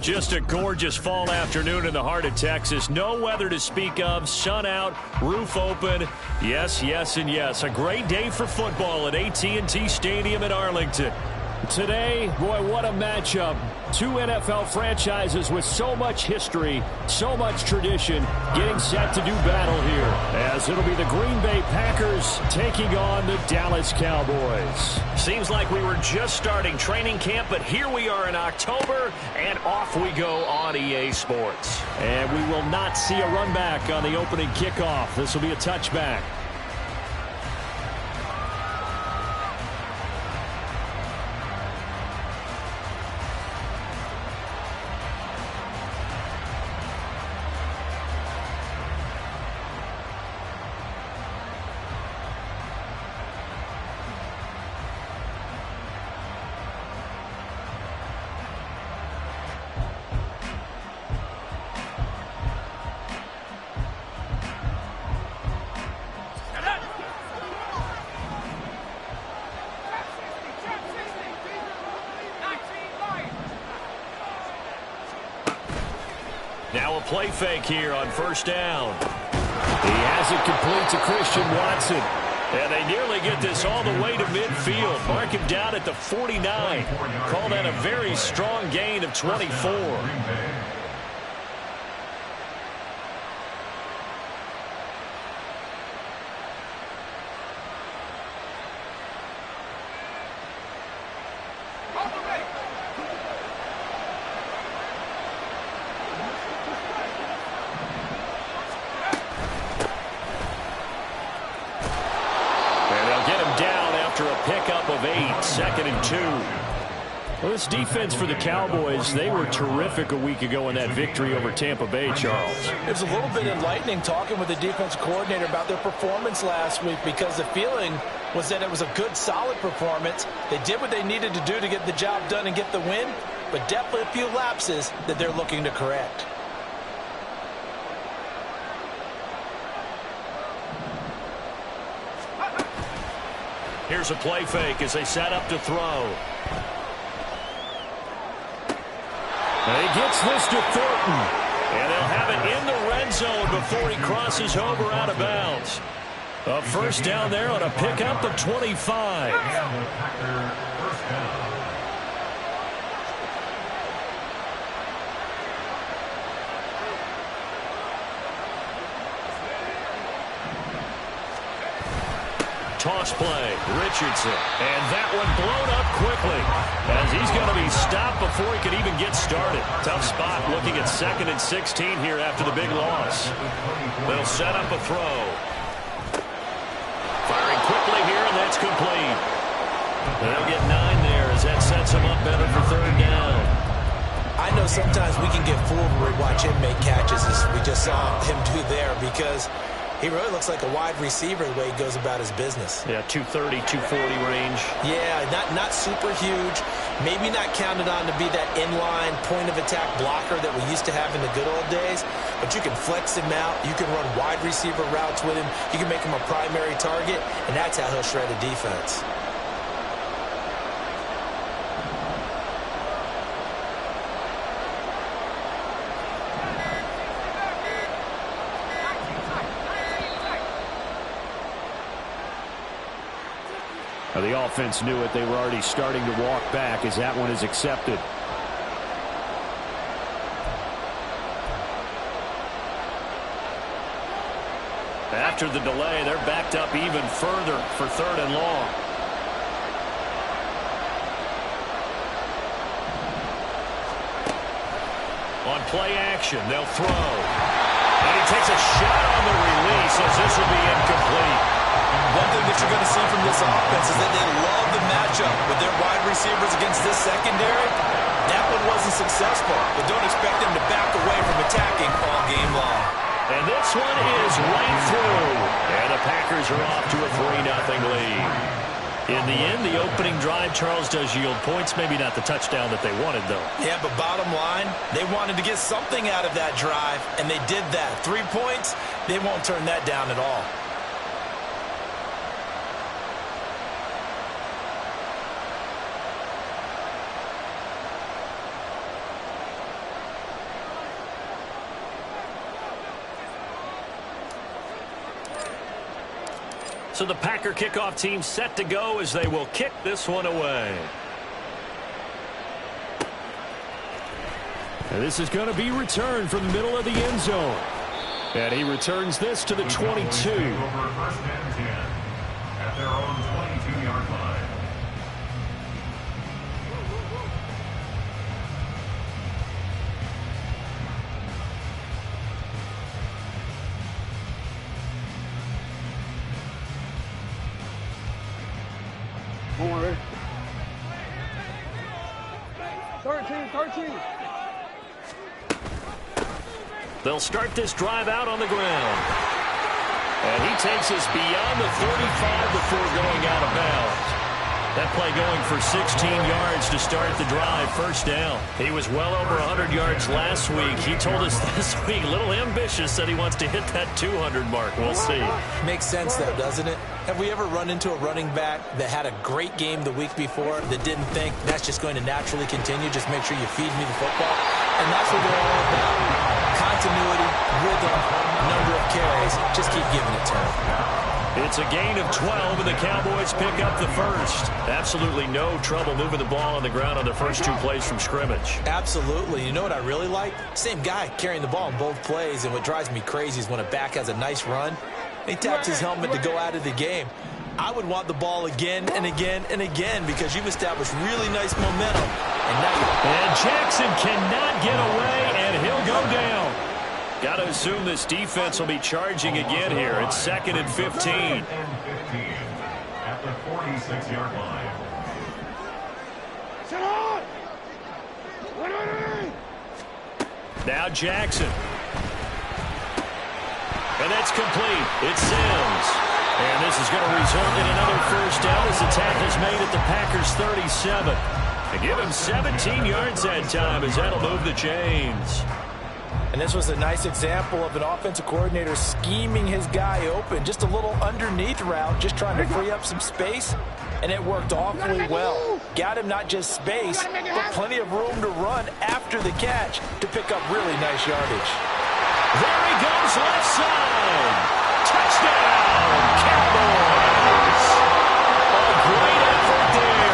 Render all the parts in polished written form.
Just a gorgeous fall afternoon in the heart of Texas. No weather to speak of. Sun out, roof open. Yes, yes, and yes. A great day for football at AT&T Stadium in Arlington. Today, boy, what a matchup. Two NFL franchises with so much history, so much tradition, getting set to do battle here, as it'll be the Green Bay Packers taking on the Dallas Cowboys. Seems like we were just starting training camp, but here we are in October, and off we go on EA Sports. And we will not see a run back on the opening kickoff. This will be a touchback. Now a play fake here on first down. He has it complete to Christian Watson. And they nearly get this all the way to midfield. Mark him down at the 49. Call that a very strong gain of 24. Pickup of 8, 2nd and 2. Well, this defense for the Cowboys, they were terrific a week ago in that victory over Tampa Bay, Charles. It was a little bit enlightening talking with the defensive coordinator about their performance last week, because the feeling was that it was a good, solid performance. They did what they needed to do to get the job done and get the win, but definitely a few lapses that they're looking to correct. Here's a play fake as they set up to throw. And he gets this to Thornton. And they'll have it in the red zone before he crosses over out of bounds. A first down there on a pickup of 25. Toss play, Richardson, and that one blown up quickly as he's going to be stopped before he can even get started. Tough spot looking at 2nd and 16 here after the big loss. They'll set up a throw. Firing quickly here, and that's complete. They'll get 9 there as that sets him up better for 3rd down. I know sometimes we can get fooled when we watch him make catches, as we just saw him do there, because he really looks like a wide receiver the way he goes about his business. Yeah, 230, 240 range. Yeah, not super huge. Maybe not counted on to be that inline point-of-attack blocker that we used to have in the good old days. But you can flex him out. You can run wide receiver routes with him. You can make him a primary target, and that's how he'll shred a defense. Now, the offense knew it. They were already starting to walk back as that one is accepted. After the delay, they're backed up even further for 3rd and long. On play action, they'll throw. And he takes a shot on the release as this will be incomplete. One thing that you're going to see from this offense is that they love the matchup with their wide receivers against this secondary. That one wasn't successful, but don't expect them to back away from attacking all game long. And this one is right through. And the Packers are off to a 3-0 lead. In the end, the opening drive, Charles, does yield points. Maybe not the touchdown that they wanted, though. Yeah, but bottom line, they wanted to get something out of that drive, and they did that. 3 points, they won't turn that down at all. So the Packer kickoff team set to go as they will kick this one away. And this is going to be returned from the middle of the end zone. And he returns this to the 22. At their own 22-yard line. Don't worry. 13. They'll start this drive out on the ground. And he takes us beyond the 35 before going out of bounds. That play going for 16 yards to start the drive, first down. He was well over 100 yards last week. He told us this week, a little ambitious, said he wants to hit that 200 mark. We'll see. Makes sense, though, doesn't it? Have we ever run into a running back that had a great game the week before that didn't think that's just going to naturally continue? Just make sure you feed me the football. And that's what they're all about. Continuity, rhythm, number of carries. Just keep giving it to him. It's a gain of 12, and the Cowboys pick up the first. Absolutely no trouble moving the ball on the ground on their first two plays from scrimmage. Absolutely. You know what I really like? Same guy carrying the ball in both plays, and what drives me crazy is when a back has a nice run, he taps his helmet to go out of the game. I would want the ball again and again and again because you've established really nice momentum. And Jackson cannot get away, and he'll go down. Got to assume this defense will be charging again here. It's 2nd and 15. At the 46-yard line. Sit on! Now Jackson. And that's complete. It's Sims. And this is going to result in another first down as the tackle's made at the Packers' 37. And give him 17 yards that time as that'll move the chains. And this was a nice example of an offensive coordinator scheming his guy open. Just a little underneath route, just trying to free up some space. And it worked awfully well. Got him not just space, but plenty of room to run after the catch to pick up really nice yardage. There he goes, left side. Touchdown, Cowboys. A great effort there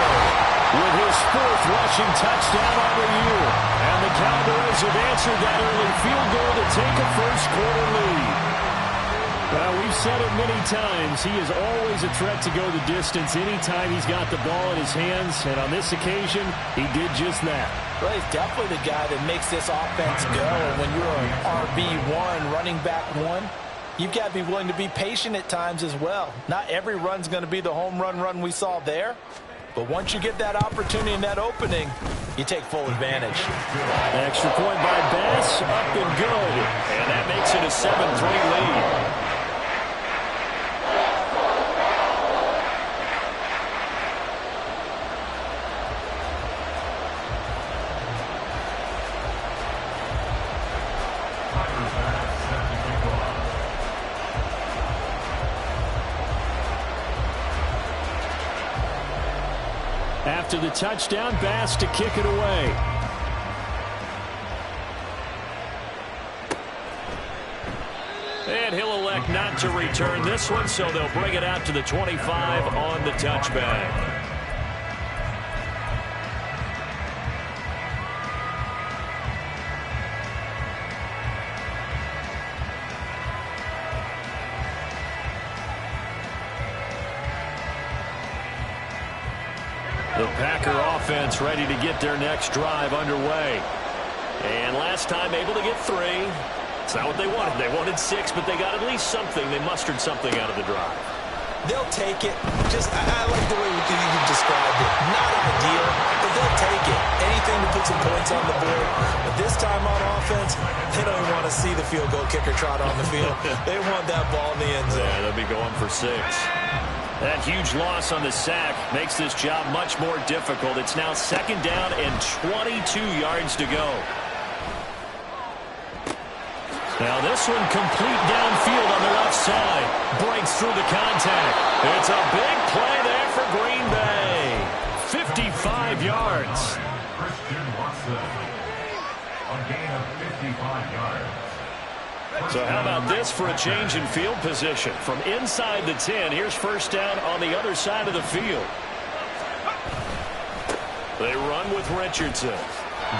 with his 4th rushing touchdown on the year. And the Cowboys have answered that early field goal to take a first-quarter lead. Well, we've said it many times. He is always a threat to go the distance anytime he's got the ball in his hands. And on this occasion, he did just that. Well, he's definitely the guy that makes this offense go. And when you're an RB1, running back 1, you've got to be willing to be patient at times as well. Not every run's going to be the home run we saw there. But once you get that opportunity and that opening, you take full advantage. Extra point by Bass, up and good. And that makes it a 7-3 lead. After the touchdown, Bass to kick it away. And he'll elect not to return this one, so they'll bring it out to the 25 on the touchback. The Packer offense ready to get their next drive underway. And last time able to get 3. It's not what they wanted. They wanted 6, but they got at least something. They mustered something out of the drive. They'll take it. I like the way you described it. Not ideal, but they'll take it. Anything to put some points on the board. But this time on offense, they don't even want to see the field goal kicker trot on the field. They want that ball in the end zone. Yeah, they'll be going for 6. That huge loss on the sack makes this job much more difficult. It's now 2nd down and 22 yards to go. Now this one complete downfield on the left side. Breaks through the contact. It's a big play there for Green Bay. 55 yards. Christian Watson. A gain of 55 yards. So how about this for a change in field position? From inside the 10, here's first down on the other side of the field. They run with Richardson.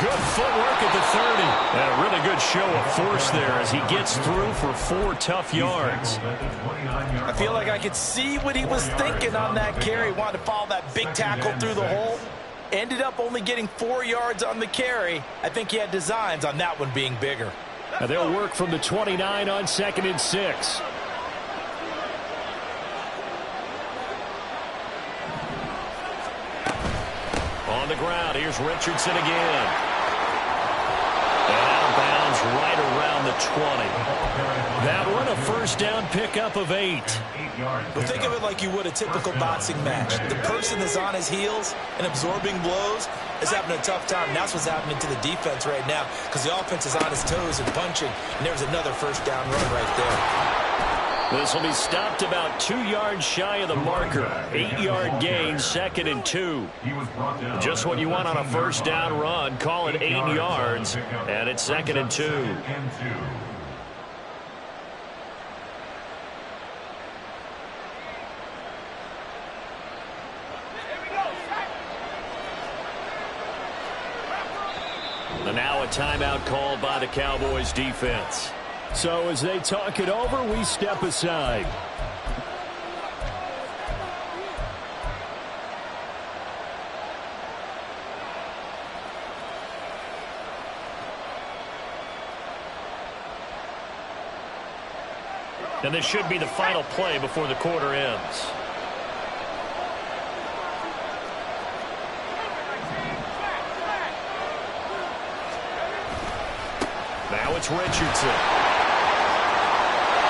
Good footwork at the 30. And a really good show of force there as he gets through for 4 tough yards. I feel like I could see what he was thinking on that carry. Wanted to follow that big tackle through the hole. Ended up only getting 4 yards on the carry. I think he had designs on that one being bigger. Now they'll work from the 29 on 2nd and 6. On the ground, here's Richardson again. And out of bounds right around the 20. That one a first down pickup of 8. Well, think of it like you would a typical boxing match. The person that's on his heels and absorbing blows is having a tough time. And that's what's happening to the defense right now because the offense is on his toes and punching. And there's another first down run right there. This will be stopped about 2 yards shy of the marker. 8-yard gain, 2nd and 2. Just what you want on a first down run. Call it 8 yards, and it's 2nd and 2. And now a timeout called by the Cowboys defense. So as they talk it over, we step aside. And this should be the final play before the quarter ends. Now it's Richardson.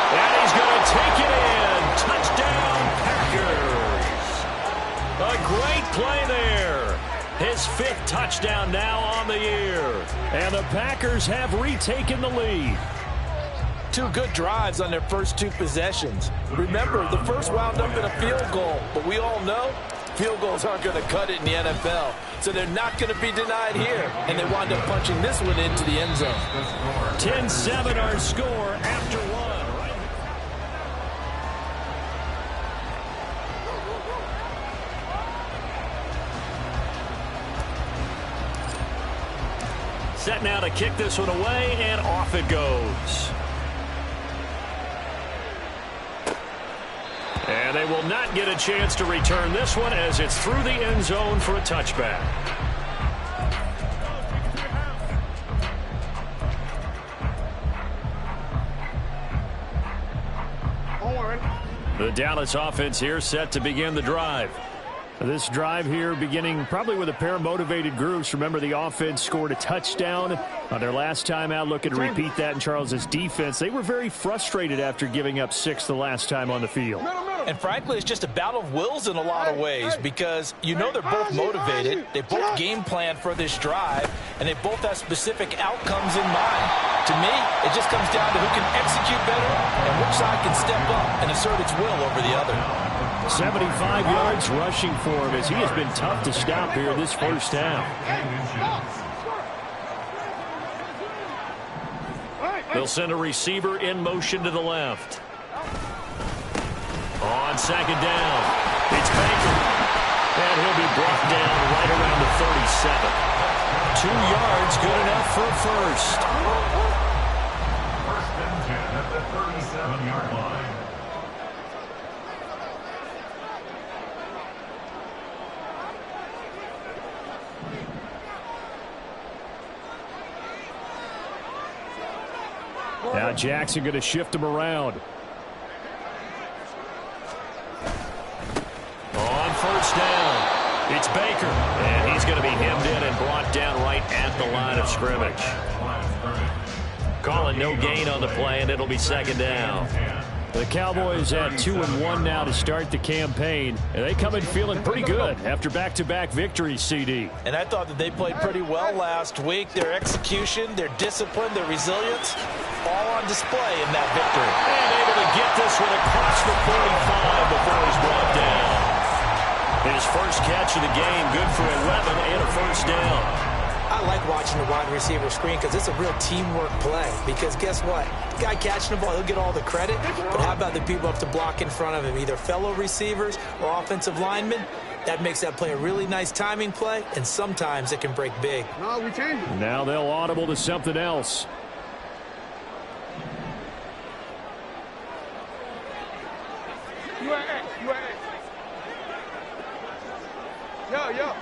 And he's going to take it in. Touchdown, Packers. A great play there. His 5th touchdown now on the year. And the Packers have retaken the lead. 2 good drives on their first 2 possessions. Remember, the first wound up in a field goal. But we all know field goals aren't going to cut it in the NFL. So they're not going to be denied here. And they wind up punching this one into the end zone. 10-7 our score after 1. Set now to kick this one away, and off it goes. And they will not get a chance to return this one as it's through the end zone for a touchback. The Dallas offense here set to begin the drive. This drive here beginning probably with a pair of motivated groups. Remember, the offense scored a touchdown on their last time out. Looking to repeat that in Charles's defense. They were very frustrated after giving up 6 the last time on the field. And frankly, it's just a battle of wills in a lot of ways because you know they're both motivated. They both game plan for this drive, and they both have specific outcomes in mind. To me, it just comes down to who can execute better and which side can step up and assert its will over the other. 75 yards rushing for him as he has been tough to stop here this first half. They'll send a receiver in motion to the left. On 2nd down, it's Baker. And he'll be brought down right around the 37. 2 yards, good enough for a first. First and 10 at the 37-yard line. Now Jackson going to shift him around. On first down, it's Baker. And he's going to be hemmed in and brought down right at the line of scrimmage. Calling no gain on the play, and it'll be 2nd down. The Cowboys at 2-1 now to start the campaign. And they come in feeling pretty good after back-to-back victories, CD. And I thought that they played pretty well last week. Their execution, their discipline, their resilience, all on display in that victory. And able to get this one across the 45 before he's brought down. His first catch of the game, good for 11 and a first down. I like watching the wide wide receiver screen because it's a real teamwork play. Because guess what? The guy catching the ball, he'll get all the credit. But how about the people up to block in front of him, either fellow receivers or offensive linemen? That makes that play a really nice timing play, and sometimes it can break big. No, we changed it. Now they'll audible to something else. You at X. You at X. Yo.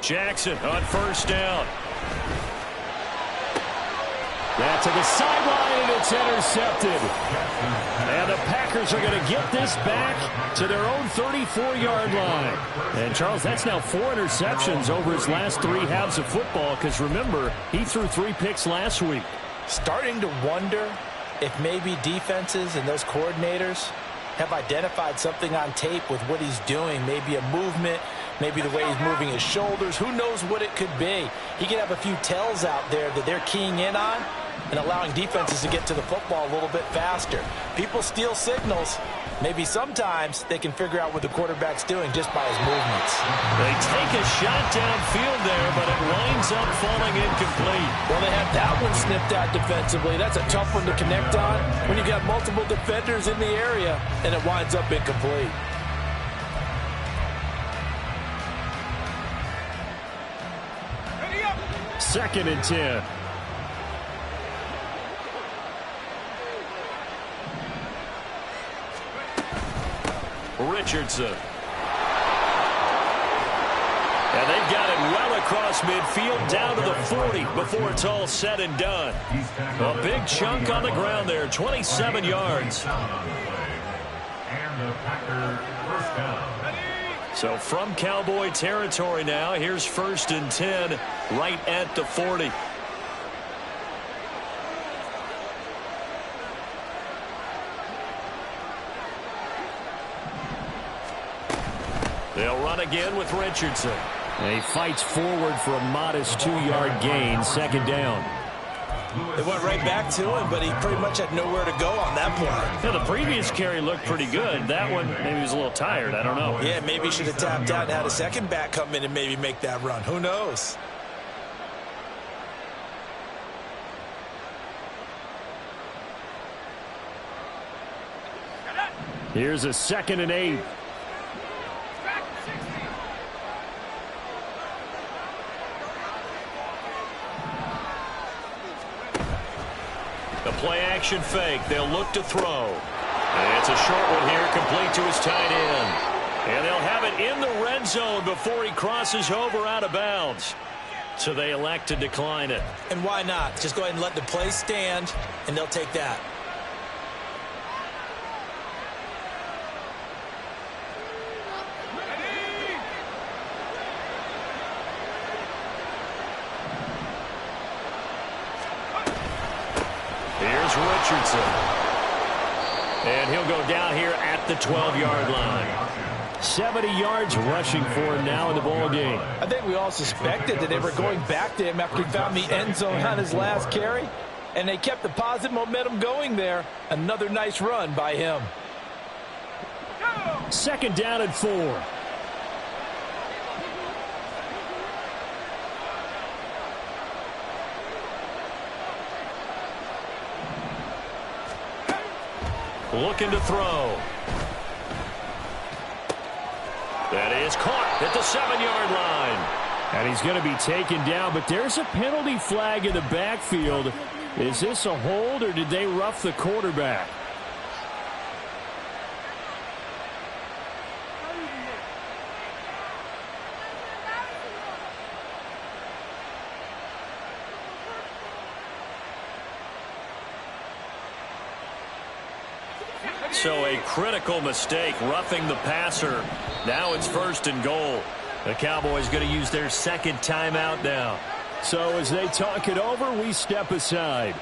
Jackson on first down. That to the sideline, and it's intercepted. And the Packers are going to get this back to their own 34-yard line. And, Charles, that's now 4 interceptions over his last 3 halves of football because, remember, he threw 3 picks last week. Starting to wonder if maybe defenses and those coordinators have identified something on tape with what he's doing, maybe a movement, maybe the way he's moving his shoulders. Who knows what it could be? He could have a few tells out there that they're keying in on and allowing defenses to get to the football a little bit faster. People steal signals. Maybe sometimes they can figure out what the quarterback's doing just by his movements. They take a shot downfield there, but it winds up falling incomplete. Well, they had that one snipped out defensively. That's a tough one to connect on when you got multiple defenders in the area, and it winds up incomplete. Second and 10. Richardson. And they've got it well across midfield down to the 40 before it's all said and done. A big chunk on the ground there, 27 yards. So from Cowboy territory now, here's first and 10 right at the 40. They'll run again with Richardson. And he fights forward for a modest 2-yard gain, second down. They went right back to him, but he pretty much had nowhere to go on that play. Yeah, the previous carry looked pretty good. That one, maybe he was a little tired. I don't know. Yeah, maybe he should have tapped out and had a second back come in and maybe make that run. Who knows? Here's a 2nd and 8. The play-action fake. They'll look to throw. And it's a short one here, complete to his tight end. And they'll have it in the red zone before he crosses over out of bounds. So they elect to decline it. And why not? Just go ahead and let the play stand, and they'll take that. Here's Richardson. And he'll go down here at the 12-yard line. 70 yards rushing for him now in the ball game. I think we all suspected that they were going back to him after he found the end zone on his last carry, and they kept the positive momentum going there. Another nice run by him. Second down and 4. Looking to throw. That is caught at the 7-yard line. And he's going to be taken down, but there's a penalty flag in the backfield. Is this a hold, or did they rough the quarterback? So a critical mistake, roughing the passer. Now it's first and goal. The Cowboys going to use their second timeout now. So as they talk it over, we step aside.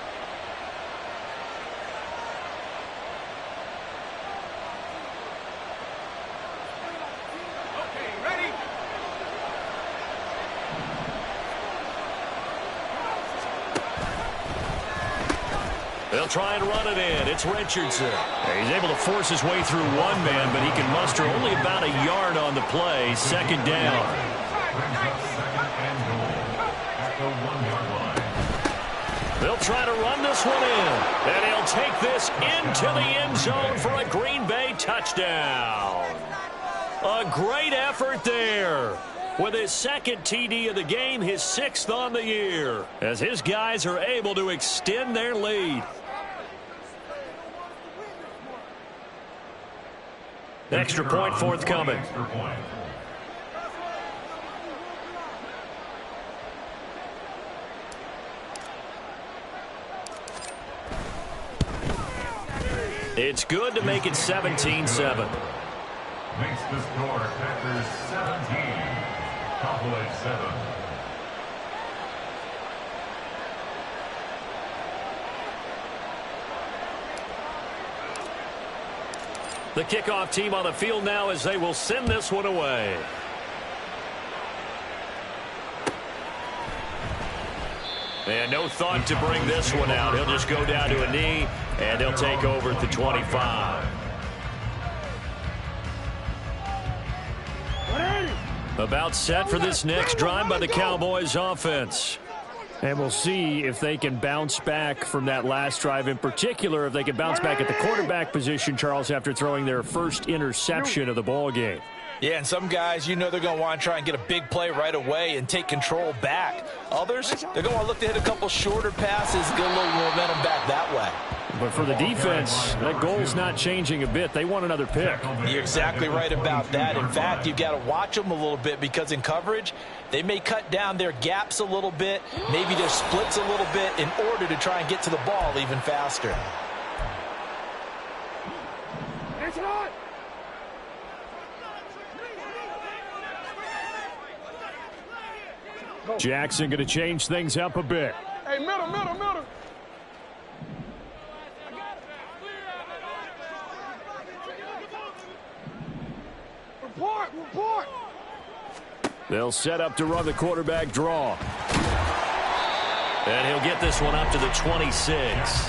They'll try and run it in. It's Richardson. He's able to force his way through one man, but he can muster only about a yard on the play. Second down. the 1-yard line. They'll try to run this one in, and he'll take this into the end zone for a Green Bay touchdown. A great effort there. With his second TD of the game, his 6th on the year, as his guys are able to extend their lead. Extra point forthcoming. Extra point. It's good to make it 17-7. Makes the score Packers 17, Cowboys 7. The kickoff team on the field now as they will send this one away. And no thought to bring this one out. He'll just go down to a knee, and they'll take over at the 25. About set for this next drive by the Cowboys offense. And we'll see if they can bounce back from that last drive, in particular if they can bounce back at the quarterback position, Charles, after throwing their first interception of the ball game. Yeah, and some guys, you know they're going to want to try and get a big play right away and take control back. Others, they're going to look to hit a couple shorter passes, get a little momentum back that way. But for the defense, that goal's not changing a bit. They want another pick. You're exactly right about that. In fact, you've got to watch them a little bit because in coverage, they may cut down their gaps a little bit, maybe their splits a little bit in order to try and get to the ball even faster. Jackson going to change things up a bit. Hey, middle. Report. They'll set up to run the quarterback draw. And he'll get this one up to the 26.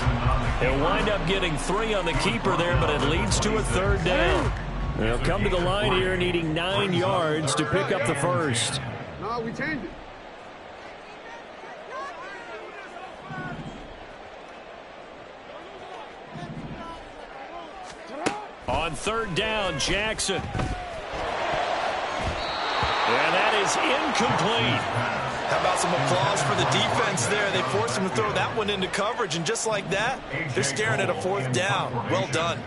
He'll wind up getting 3 on the keeper there, but it leads to a 3rd down. They'll come to the line here needing 9 yards to pick up the first. No, we changed it. On 3rd down, Jackson. And that is incomplete. How about some applause for the defense there? They forced him to throw that one into coverage, and just like that, they're staring at a 4th down. Well done.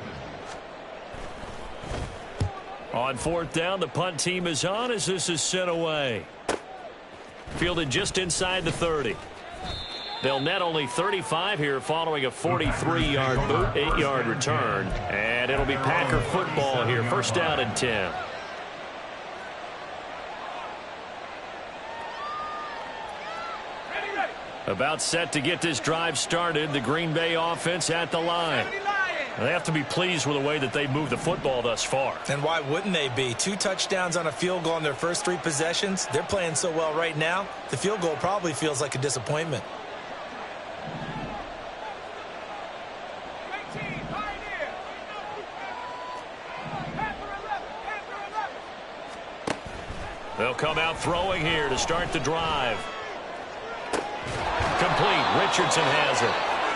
On 4th down, the punt team is on as this is sent away. Fielded just inside the 30. They'll net only 35 here following a 43-yard boot, 8-yard return. And it'll be Packer football here. 1st down and 10. About set to get this drive started. The Green Bay offense at the line. They have to be pleased with the way that they've moved the football thus far. And why wouldn't they be? 2 touchdowns on a field goal in their first 3 possessions. They're playing so well right now, the field goal probably feels like a disappointment. They'll come out throwing here to start the drive. Complete. Richardson has it.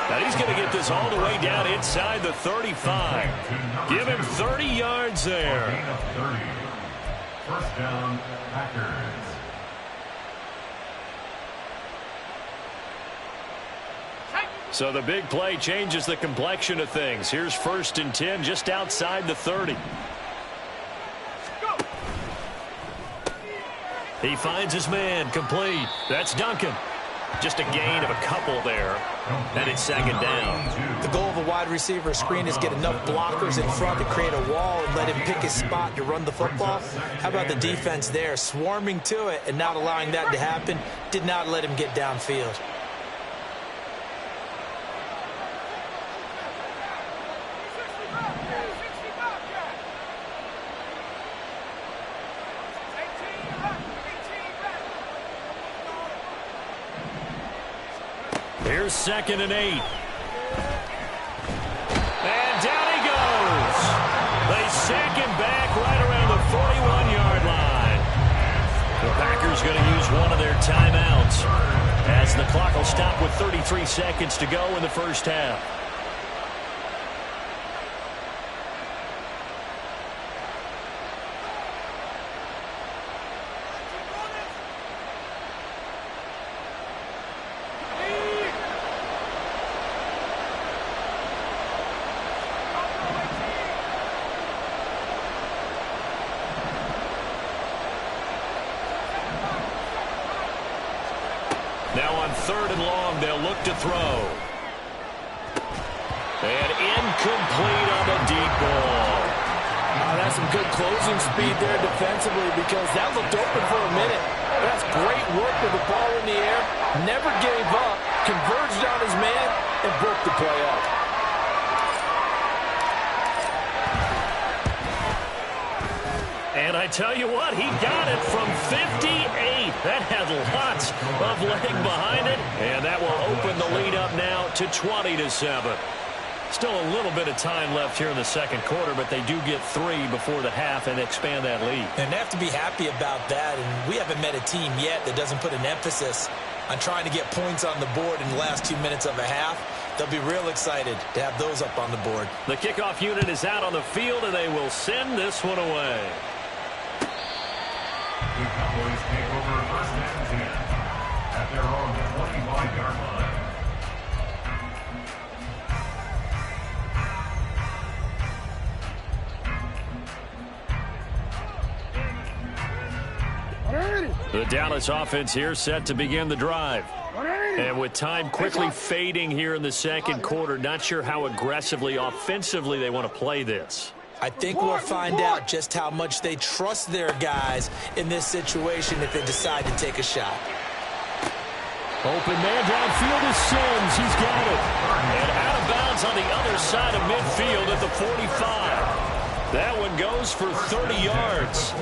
Now he's going to get this all the way down inside the 35. Give him 30 yards there. 30. 1st down, Packers. So the big play changes the complexion of things. Here's 1st and 10 just outside the 30. He finds his man. Complete. That's Duncan. Just a gain of a couple there. And it's 2nd down. The goal of a wide receiver screen is get enough blockers in front to create a wall and let him pick his spot to run the football. How about the defense there? Swarming to it and not allowing that to happen. Did not let him get downfield. Here's 2nd and 8. And down he goes. They sack him back right around the 41-yard line. The Packers is going to use one of their timeouts, as the clock will stop with 33 seconds to go in the first half. Now on 3rd and long, they'll look to throw. And incomplete on the deep ball. That's some good closing speed there defensively, because that looked open for a minute. That's great work with the ball in the air. Never gave up, converged on his man, and broke the play up. And I tell you what, he got it from 58. That had lots of leg behind it. And that will open the lead up now to 20-7. Still a little bit of time left here in the second quarter, but they do get 3 before the half and expand that lead. And they have to be happy about that. And we haven't met a team yet that doesn't put an emphasis on trying to get points on the board in the last 2 minutes of a half. They'll be real excited to have those up on the board. The kickoff unit is out on the field, and they will send this one away. The Cowboys take over 1st and 10 at their own 25-yard line. The Dallas offense here set to begin the drive. And with time quickly fading here in the second quarter, not sure how aggressively, offensively they want to play this. I think we'll find out just how much they trust their guys in this situation if they decide to take a shot. Open man downfield is Sims. He's got it. And out of bounds on the other side of midfield at the 45. That one goes for 30 yards.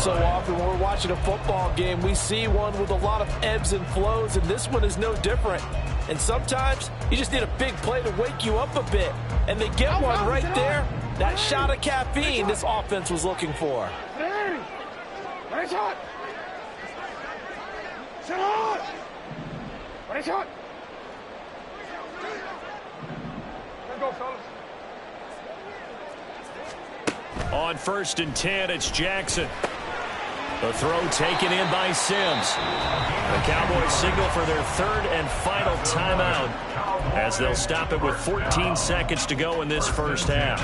So often when we're watching a football game, we see one with a lot of ebbs and flows, and this one is no different. And sometimes you just need a big play to wake you up a bit. And they get one right there. That shot of caffeine this offense was looking for. Nice shot. Shot. Nice shot. Let's go, fellas. On 1st and 10, it's Jackson. The throw taken in by Sims. The Cowboys signal for their 3rd and final timeout, as they'll stop it with 14 seconds to go in this first half.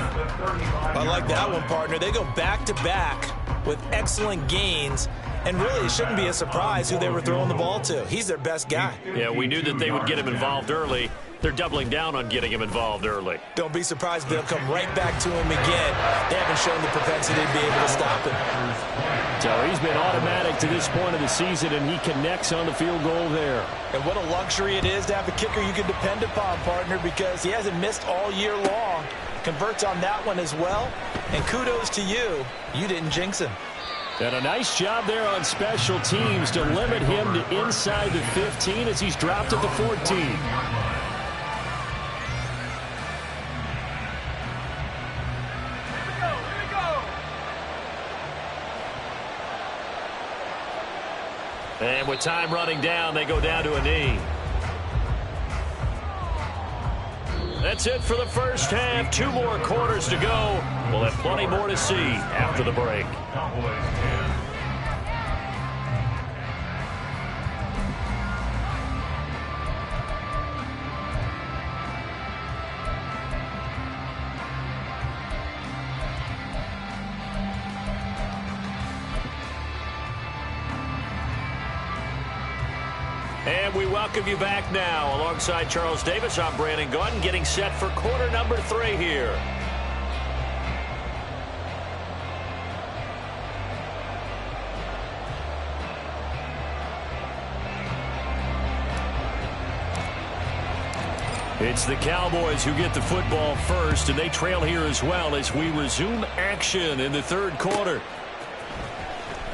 I like that one, partner. They go back-to-back with excellent gains, and really it shouldn't be a surprise who they were throwing the ball to. He's their best guy. Yeah, we knew that they would get him involved early. They're doubling down on getting him involved early. Don't be surprised if they'll come right back to him again. They haven't shown the propensity to be able to stop him. So he's been automatic to this point of the season, and he connects on the field goal there. And what a luxury it is to have a kicker you can depend upon, partner, because he hasn't missed all year long. Converts on that one as well. And kudos to you. You didn't jinx him. And a nice job there on special teams to limit him to inside the 15 as he's dropped at the 14. And with time running down, they go down to a knee. That's it for the first half. 2 more quarters to go. We'll have plenty more to see after the break. Cowboys 10. And we welcome you back now. Alongside Charles Davis, I'm Brandon Gaudin, getting set for quarter number 3 here. It's the Cowboys who get the football first, and they trail here as well as we resume action in the 3rd quarter.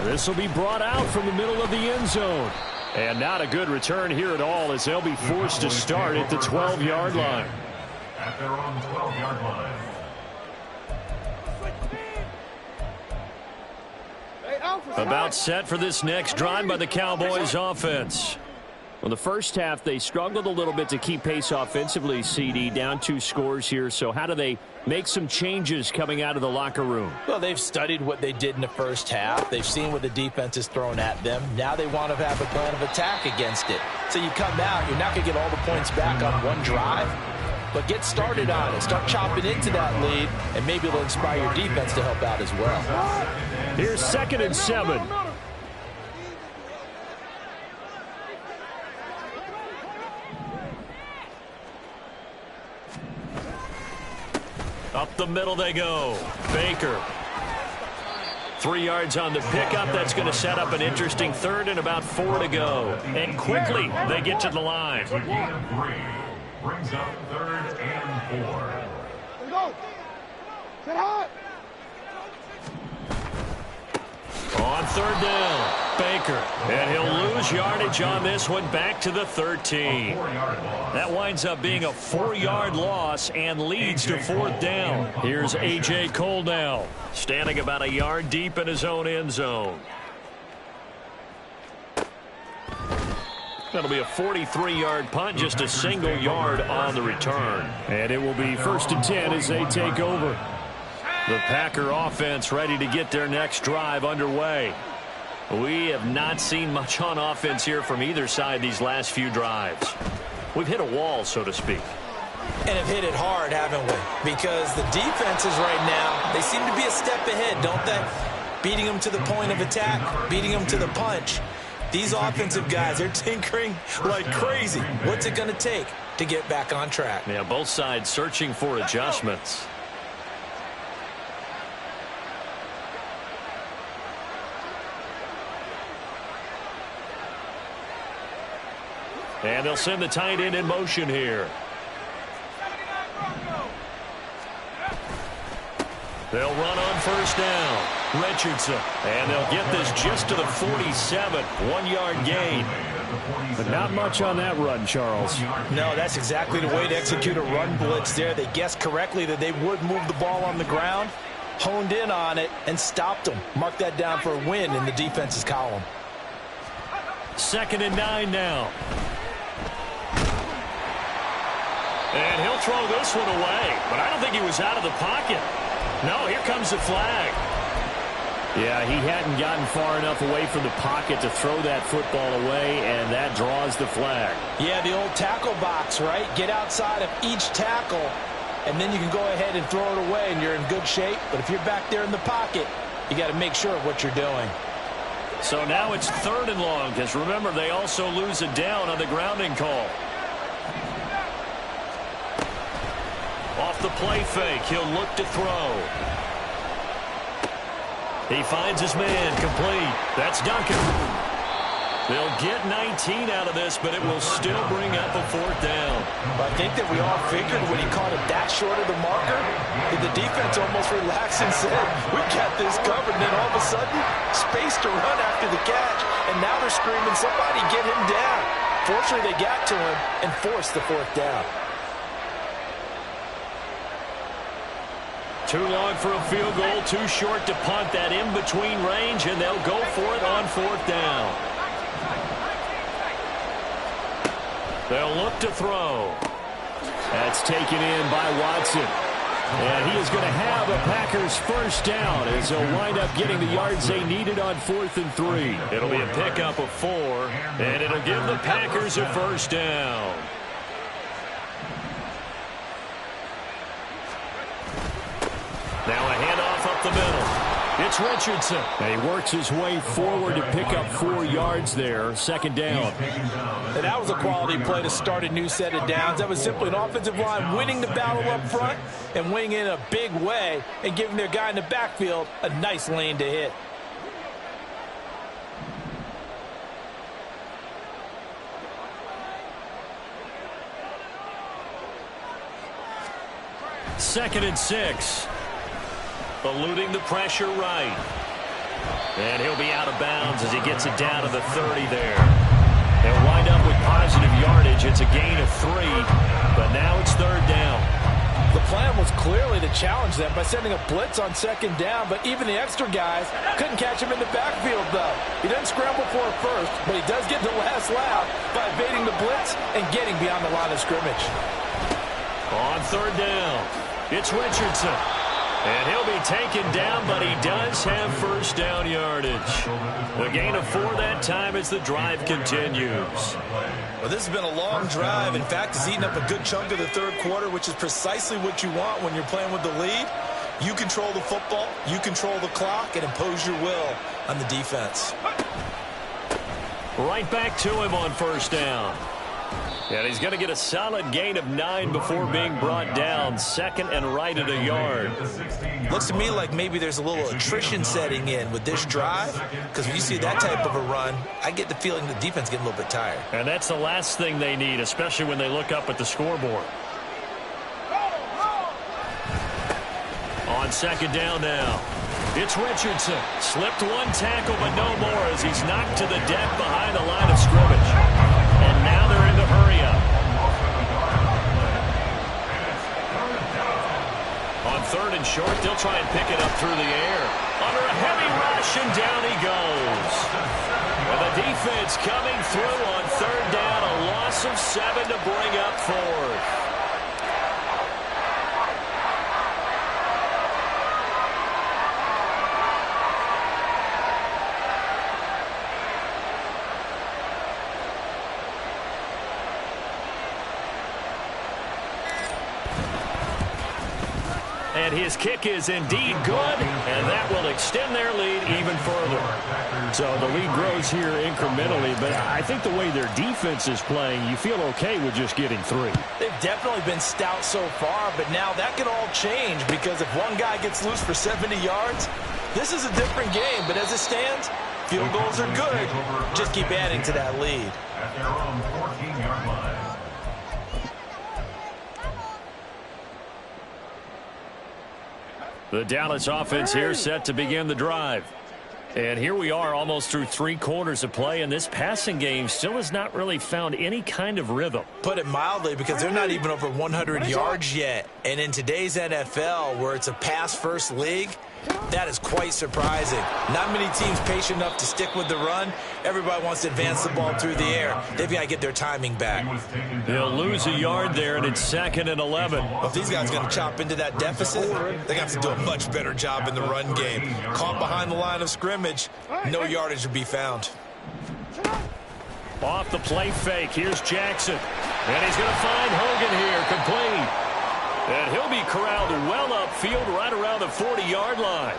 This will be brought out from the middle of the end zone. And not a good return here at all, as they'll be forced to start at the 12-yard line. At their own 12-yard line. Hey, Alf. About set for this next drive by the Cowboys offense. Well, the first half, they struggled a little bit to keep pace offensively, CD, down 2 scores here. So how do they make some changes coming out of the locker room? Well, they've studied what they did in the first half. They've seen what the defense is throwing at them. Now they want to have a plan of attack against it. So you come out, you're not going to get all the points back on one drive, but get started on it. Start chopping into that lead, and maybe it'll inspire your defense to help out as well. Here's 2nd and 7. Up the middle they go. Baker. 3 yards on the pickup. That's going to set up an interesting 3rd and about 4 to go. And quickly they get to the line. The gain of 3 brings up 3rd and 4. Let's go. Get hot. On 3rd down, Baker. And he'll lose yardage on this one back to the 13. That winds up being a 4-yard loss and leads to 4th down. Here's A.J. Cole now, standing about a yard deep in his own end zone. That'll be a 43-yard punt, just a single yard on the return. And it will be 1st and 10 as they take over. The Packer offense ready to get their next drive underway. We have not seen much on offense here from either side these last few drives. We've hit a wall, so to speak. And have hit it hard, haven't we? Because the defenses right now, they seem to be a step ahead, don't they? Beating them to the point of attack, beating them to the punch. These offensive guys, they're tinkering like crazy. What's it going to take to get back on track? Yeah, both sides searching for adjustments. And they'll send the tight end in motion here. They'll run on 1st down. Richardson. And they'll get this just to the 47. 1-yard gain. But not much on that run, Charles. No, that's exactly the way to execute a run blitz there. They guessed correctly that they would move the ball on the ground, honed in on it, and stopped them. Mark that down for a win in the defense's column. 2nd and 9 now. And he'll throw this one away, but I don't think he was out of the pocket. No, here comes the flag. Yeah, he hadn't gotten far enough away from the pocket to throw that football away, and that draws the flag. Yeah, the old tackle box, right? Get outside of each tackle, and then you can go ahead and throw it away, and you're in good shape. But if you're back there in the pocket, you got to make sure of what you're doing. So now it's 3rd and long, because remember, they also lose a down on the grounding call. Off the play fake, he'll look to throw. He finds his man, complete. That's Duncan. They'll get 19 out of this, but it will still bring up a 4th down. I think that we all figured when he caught it that short of the marker, that the defense almost relaxed and said, we got this covered. And then all of a sudden, space to run after the catch. And now they're screaming, somebody get him down. Fortunately, they got to him and forced the 4th down. Too long for a field goal, too short to punt. That in-between range, and they'll go for it on 4th down. They'll look to throw. That's taken in by Watson. And he is going to have a Packers 1st down as they'll wind up getting the yards they needed on 4th and 3. It'll be a pickup of 4, and it'll give the Packers a 1st down. Now a handoff up the middle. It's Richardson. And he works his way forward to pick up 4 yards there. 2nd down. And that was a quality play to start a new set of downs. That was simply an offensive line winning the battle up front and winning in a big way and giving their guy in the backfield a nice lane to hit. Second and 6. Eluding the pressure right. And he'll be out of bounds as he gets it down to the 30 there. They'll wind up with positive yardage. It's a gain of 3, but now it's 3rd down. The plan was clearly to challenge them by sending a blitz on second down, but even the extra guys couldn't catch him in the backfield, though. He doesn't scramble for it first, but he does get the last laugh by evading the blitz and getting beyond the line of scrimmage. On third down, it's Richardson. And he'll be taken down, but he does have first down yardage. A gain of 4 that time as the drive continues. Well, this has been a long drive. In fact, it's eaten up a good chunk of the third quarter, which is precisely what you want when you're playing with the lead. You control the football, you control the clock, and impose your will on the defense. Right back to him on first down. And he's going to get a solid gain of 9 before being brought down. Second and right at a yard. Looks to me like maybe there's a little attrition setting in with this drive, because when you see that type of a run, I get the feeling the defense getting a little bit tired. And that's the last thing they need, especially when they look up at the scoreboard. On second down now, it's Richardson. Slipped one tackle, but no more as he's knocked to the deck behind the line of scrimmage. And now they're in the hurry-up. On third and short, they'll try and pick it up through the air. Under a heavy rush, and down he goes. And the defense coming through on third down. A loss of 7 to bring up fourth. And his kick is indeed good, and that will extend their lead even further. So the lead grows here incrementally, but I think the way their defense is playing, you feel okay with just getting 3. They've definitely been stout so far, but now that could all change, because if one guy gets loose for 70 yards, this is a different game. But as it stands, field goals are good. Just keep adding to that lead. At their own 14-yard line. The Dallas offense here set to begin the drive. And here we are almost through 3 quarters of play, and this passing game still has not really found any kind of rhythm. Put it mildly, because they're not even over 100 yards yet. And in today's NFL, where it's a pass-first league, that is quite surprising. Not many teams patient enough to stick with the run. Everybody wants to advance the ball through the air. They've got to get their timing back. They'll lose a yard there, and it's 2nd and 11. Well, if these guys are going to chop into that deficit, they're going to have to do a much better job in the run game. Caught behind the line of scrimmage, no yardage to be found. Off the play fake, here's Jackson. And he's going to find Hogan here, complete. And he'll be corralled well upfield right around the 40-yard line.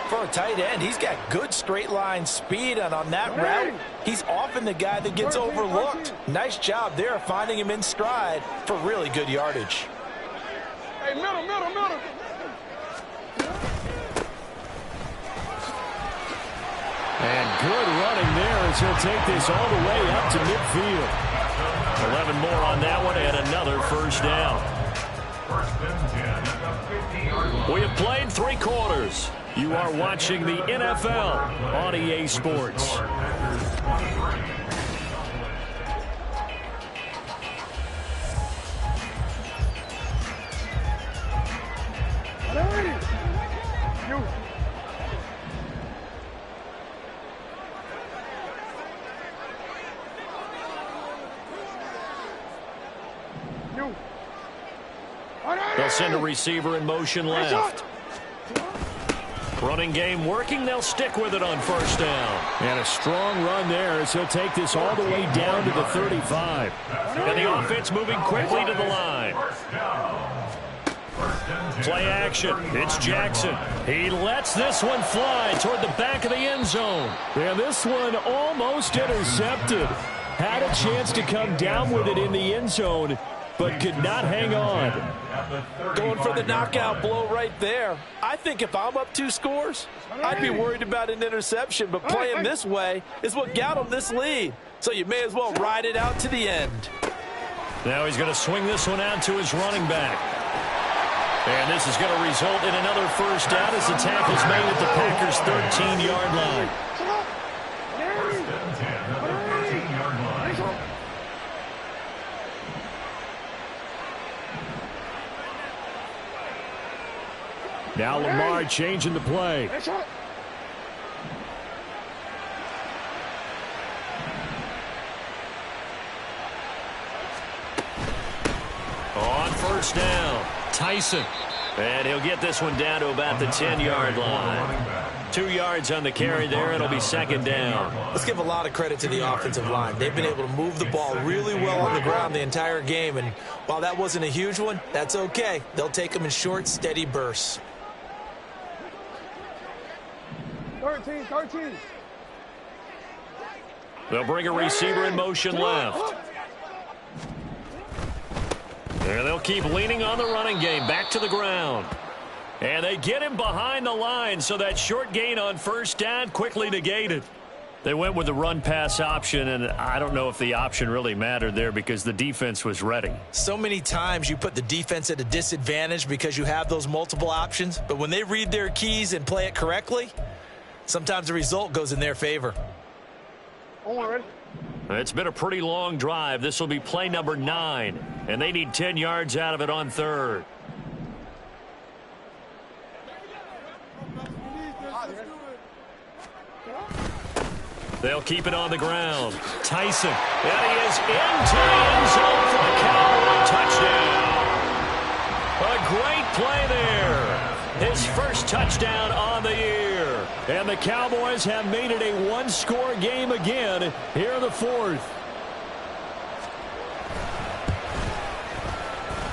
For a tight end, he's got good straight-line speed, and on that route, he's often the guy that gets overlooked. Nice job there finding him in stride for really good yardage. Hey, middle. And good running there as he'll take this all the way up to midfield. 11 more on that one and another first down. We have played 3 quarters. You are watching the NFL on EA Sports. They'll send a receiver in motion left. Running game working. They'll stick with it on first down. And a strong run there as he'll take this all the way down to the 35. And the offense moving quickly to the line. Play action. It's Jackson. He lets this one fly toward the back of the end zone. And this one almost intercepted. Had a chance to come down with it in the end zone, but could not hang on. Going for the knockout blow right there. I think if I'm up 2 scores, I'd be worried about an interception, but playing this way is what got him this lead. So you may as well ride it out to the end. Now he's going to swing this one out to his running back. And this is going to result in another first down as the tackle's made at the Packers' 13-yard line. Now Lamar changing the play. On first down, Tyson. And he'll get this one down to about the 10-yard line. 2 yards on the carry there. It'll be second down. Let's give a lot of credit to the offensive line. They've been able to move the ball really well on the ground the entire game. And while that wasn't a huge one, that's okay. They'll take them in short, steady bursts. 13. They'll bring a receiver in motion left. And they'll keep leaning on the running game. Back to the ground. And they get him behind the line, so that short gain on first down quickly negated. They went with the run-pass option, and I don't know if the option really mattered there because the defense was ready. So many times you put the defense at a disadvantage because you have those multiple options, but when they read their keys and play it correctly, sometimes the result goes in their favor. Ready? It's been a pretty long drive. This will be play number 9, and they need 10 yards out of it on third. They'll keep it on the ground. Tyson. And he is into the end zone for the Cowboy touchdown. A great play there. His first touchdown on the year. And the Cowboys have made it a one-score game again here in the fourth.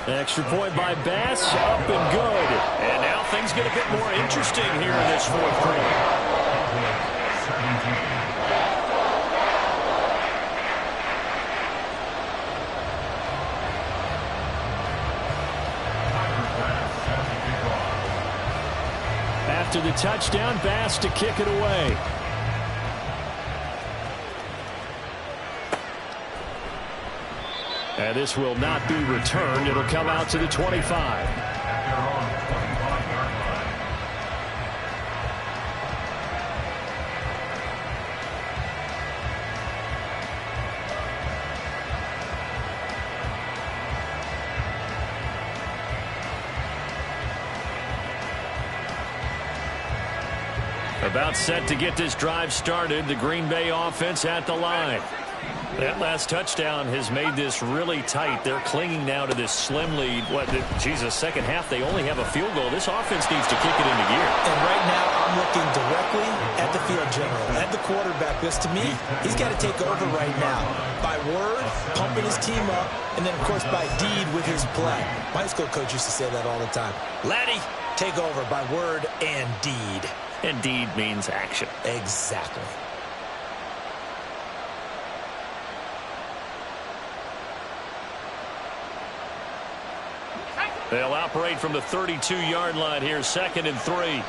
Extra point by Bass, up and good. And now things get a bit more interesting here in this fourth quarter. After the touchdown, Bass to kick it away. And this will not be returned. It'll come out to the 25. About set to get this drive started. The Green Bay offense at the line. That last touchdown has made this really tight. They're clinging now to this slim lead. Second half, they only have a field goal. This offense needs to kick it into gear. And right now, I'm looking directly at the field general, at the quarterback, because to me, he's got to take over right now. By word, pumping his team up, and then, of course, by deed with his play. My high school coach used to say that all the time. Laddie, take over by word and deed. And deed means action. Exactly. They'll operate from the 32-yard line here, second and 3.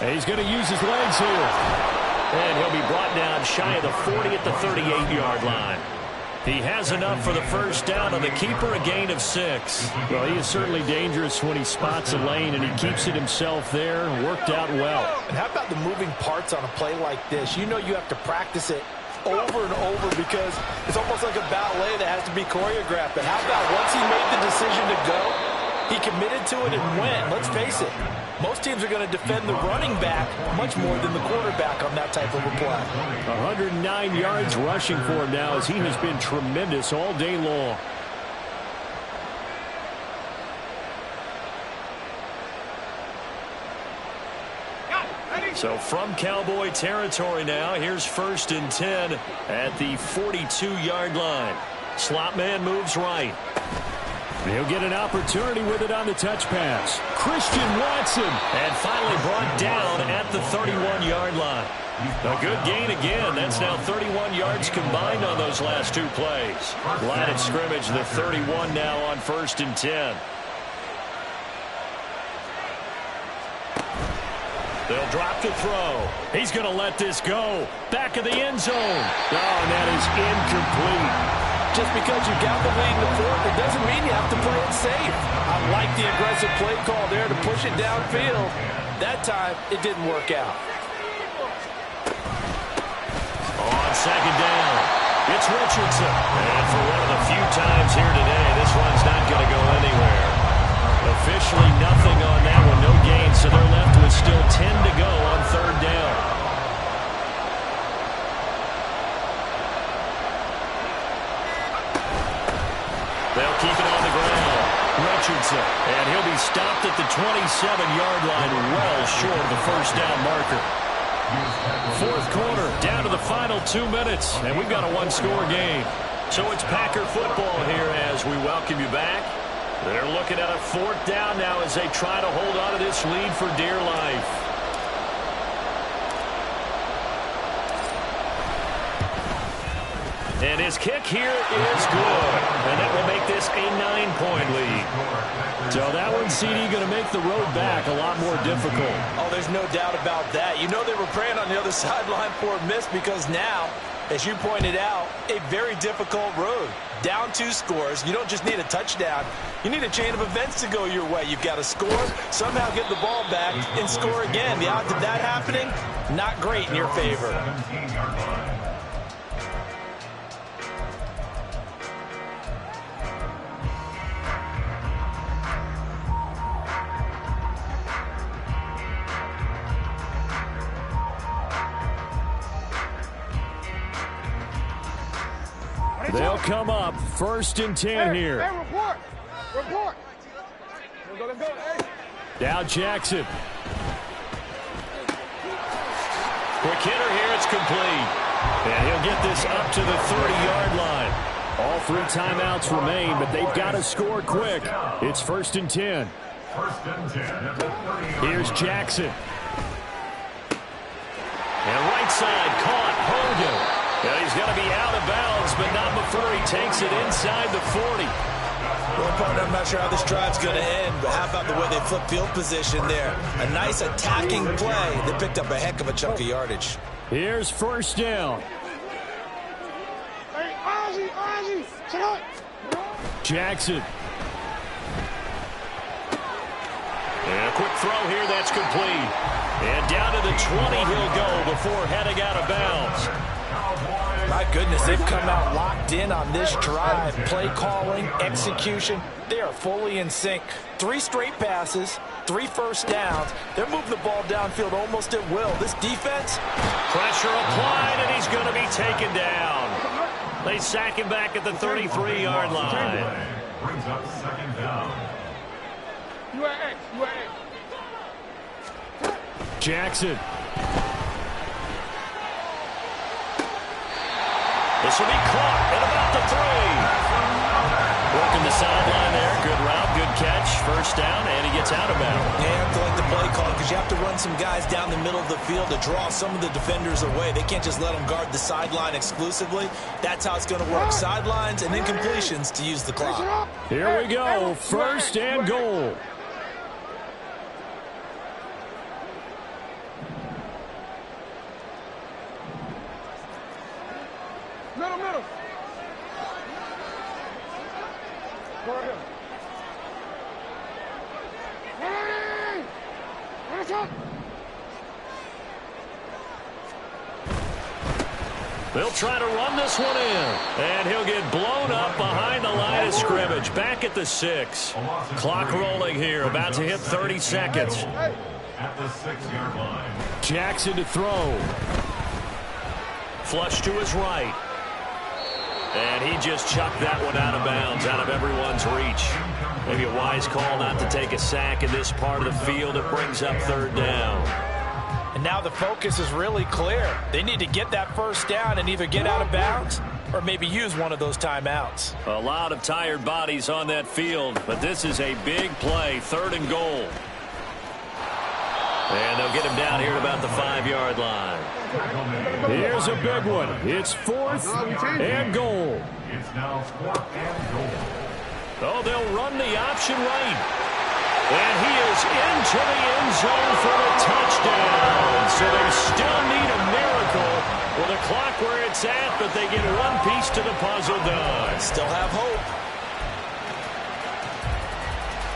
And he's going to use his legs here. And he'll be brought down shy of the 40 at the 38-yard line. He has enough for the first down on the keeper, a gain of 6. Well, he is certainly dangerous when he spots a lane, and he keeps it himself there. Worked out well. And how about the moving parts on a play like this? You know you have to practice it over and over because it's almost like a ballet that has to be choreographed. But how about once he made the decision to go, he committed to it and went. Let's face it, most teams are going to defend the running back much more than the quarterback on that type of a play. 109 yards rushing for him now as he has been tremendous all day long. So from Cowboy territory now, here's first and 10 at the 42-yard line. Slot man moves right. He'll get an opportunity with it on the touch pass. Christian Watson. And finally brought down at the 31-yard line. A good gain again. That's now 31 yards combined on those last 2 plays. Line of scrimmage, the 31 now on first and 10. They'll drop to throw. He's going to let this go. Back of the end zone. Oh, and that is incomplete. Just because you got the lead in the fourth, it doesn't mean you have to play it safe. I like the aggressive play call there to push it downfield. That time, it didn't work out. On second down, It's Richardson. And for one of the few times here today, this one's not going to go anywhere. Officially nothing on that one, no gain, so they're left with still 10 to go on third down. They'll keep it on the ground. Richardson, and he'll be stopped at the 27-yard line, well short of the first down marker. Fourth quarter, down to the final 2 minutes, and we've got a one-score game. So it's Packer football here as we welcome you back. They're looking at a fourth down now as they try to hold on to this lead for dear life. And his kick here is good. And that will make this a 9-point lead. So that one, CD, going to make the road back a lot more difficult. Oh, there's no doubt about that. You know they were praying on the other sideline for a miss because now, as you pointed out, a very difficult road. Down 2 scores. You don't just need a touchdown. You need a chain of events to go your way. You've got to score, somehow get the ball back, and score again. The odds of that happening, not great in your favor. They'll come up 1st and 10 here. Hey, report. Report. Let's go. Hey. Now Jackson. Quick hitter here. It's complete. And he'll get this up to the 30-yard line. All 3 timeouts remain, but they've got to score quick. It's 1st and 10. Here's Jackson. And right side caught. Hogan. And he's going to be out of bounds, but not before he takes it inside the 40. Well, partner, I'm not sure how this drive's going to end, but how about the way they flip field position there? A nice attacking play that picked up a heck of a chunk of yardage. Here's 1st down. Hey, Ozzie, check out. Jackson. And a quick throw here, that's complete. And down to the 20 he'll go before heading out of bounds. My goodness, they've come out locked in on this drive. Play calling, execution, they are fully in sync. 3 straight passes, 3 first downs. They're moving the ball downfield almost at will. This defense. Pressure applied, and he's going to be taken down. They sack him back at the 33-yard line. Brings up 2nd down. UAA. Jackson. This will be caught at about the 3. Working the sideline there. Good route, good catch. First down, and he gets out of bounds. Yeah, I have to like the play call because you have to run some guys down the middle of the field to draw some of the defenders away. They can't just let them guard the sideline exclusively. That's how it's going to work. Sidelines and incompletions to use the clock. Here we go. 1st and goal. Middle. Go right here. Hey! Watch out! They'll try to run this one in. And he'll get blown up behind the line of scrimmage. Back at the 6. Clock rolling here. About to hit 30 seconds. At the 6-yard line. Jackson to throw. Flush to his right. And he just chucked that one out of bounds, out of everyone's reach. Maybe a wise call not to take a sack in this part of the field. It brings up 3rd down. And now the focus is really clear. They need to get that first down and either get out of bounds or maybe use one of those timeouts. A lot of tired bodies on that field, but this is a big play, 3rd and goal. And they'll get him down here at about the 5-yard line. Here's a big one. It's 4th and goal. It's now 4th and goal. Oh, they'll run the option right. And he is into the end zone for the touchdown. So they still need a miracle with a clock where it's at, but they get one piece to the puzzle done. Still have hope.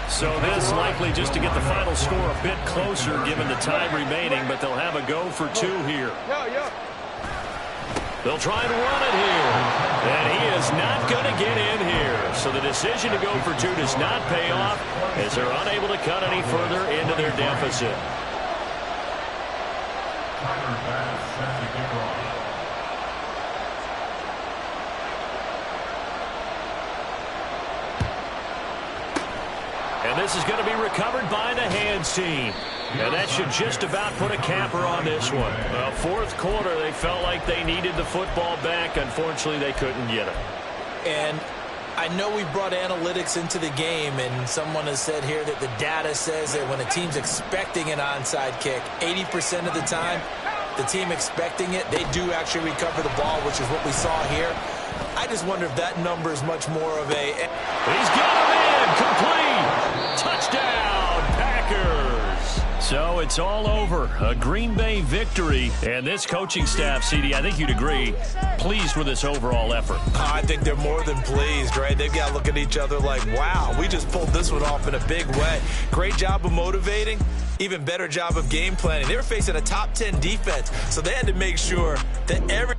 So this likely just to get the final score a bit closer given the time remaining, but they'll have a go for 2 here. They'll try and run it here. And he is not going to get in here. So the decision to go for two does not pay off as they're unable to cut any further into their deficit. And this is going to be recovered by the hands team. And that should just about put a capper on this one. Fourth quarter, they felt like they needed the football back. Unfortunately, they couldn't get it. And I know we brought analytics into the game, and someone has said here that the data says that when a team's expecting an onside kick, 80% of the time, the team expecting it, they do actually recover the ball, which is what we saw here. I just wonder if that number is much more of a... He's got him in, complete, touchdown, Packers. So it's all over, a Green Bay victory, and this coaching staff, CD, I think you'd agree, pleased with this overall effort. I think they're more than pleased, right? They've got to look at each other like, wow, we just pulled this one off in a big way. Great job of motivating, even better job of game planning. They were facing a top 10 defense, so they had to make sure that every